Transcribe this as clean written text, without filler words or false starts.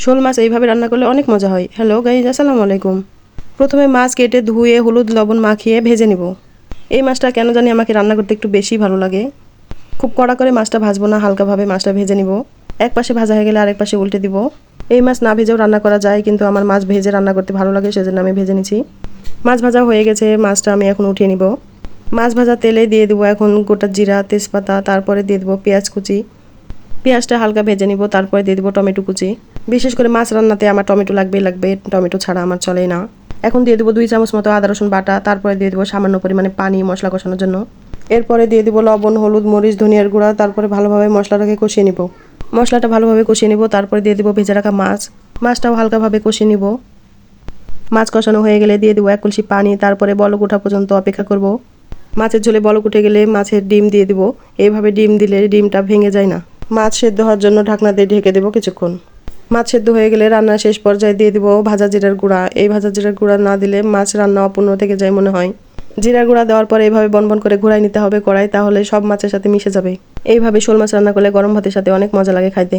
শোল মাছ এইভাবে রান্না করলে অনেক মজা হয়। হ্যালো গাইজ, আসসালামু আলাইকুম। প্রথমে মাছ কেটে ধুয়ে হলুদ লবণ মাখিয়ে ভেজে নিব। এই মাছটা কেন জানি আমাকে রান্না করতে একটু বেশি ভালো লাগে। খুব কড়া করে মাছটা ভাজবো না, হালকাভাবে মাছটা ভেজে নিব। এক পাশে ভাজা হয়ে গেলে আরেক পাশে উল্টে দিব। এই মাছ না ভেজেও রান্না করা যায়, কিন্তু আমার মাছ ভেজে রান্না করতে ভালো লাগে, সেজন্য আমি ভেজে নিচ্ছি। মাছ ভাজা হয়ে গেছে, মাছটা আমি এখন উঠিয়ে নিব। মাছ ভাজা তেলে দিয়ে দেবো এখন গোটা জিরা, তেজপাতা, তারপরে দিয়ে দেবো পেঁয়াজ কুচি। পেঁয়াজটা হালকা ভেজে নিব, তারপরে দিয়ে দেবো টমেটো কুচি। বিশেষ করে মাছ রান্নাতে আমার টমেটো লাগবে, টমেটো ছাড়া আমার চলেই না। এখন দিয়ে দেবো 2 চামচ মতো আদা রসুন বাটা, তারপরে দিয়ে দেবো সামান্য পরিমাণে পানি মশলা কষানোর জন্য। এরপরে দিয়ে দেবো লবণ, হলুদ, মরিচ, ধনিয়ার গুঁড়া, তারপরে ভালোভাবে মশলাটাকে কষিয়ে নিব। মশলাটা ভালোভাবে কষিয়ে নিব, তারপরে দিয়ে দেবো ভেজে রাখা মাছ। মাছটাও হালকাভাবে কষিয়ে নিব। মাছ কষানো হয়ে গেলে দিয়ে দেবো 1 কলসি পানি, তারপরে বলক ওঠা পর্যন্ত অপেক্ষা করব। মাছের ঝোলে বলক উঠে গেলে মাছের ডিম দিয়ে দেবো। এইভাবে ডিম দিলে ডিমটা ভেঙে যায় না। মাছ সেদ্ধ হওয়ার জন্য ঢাকনা দিয়ে ঢেকে দেবো কিছুক্ষণ। মাছ সেদ্ধ হয়ে গেলে রান্নার শেষ পর্যায়ে দিয়ে দেবো ভাজা জিরার গুঁড়া। এই ভাজা জিরার গুঁড়া না দিলে মাছ রান্না অপূর্ণ থেকে যায় মনে হয়। জিরার গুঁড়া দেওয়ার পরে এইভাবে বনবন করে ঘুরাই নিতে হবে কড়াই, তাহলে সব মাছের সাথে মিশে যাবে। এইভাবে শোল মাছ রান্না করলে গরম ভাতের সাথে অনেক মজা লাগে খাইতে।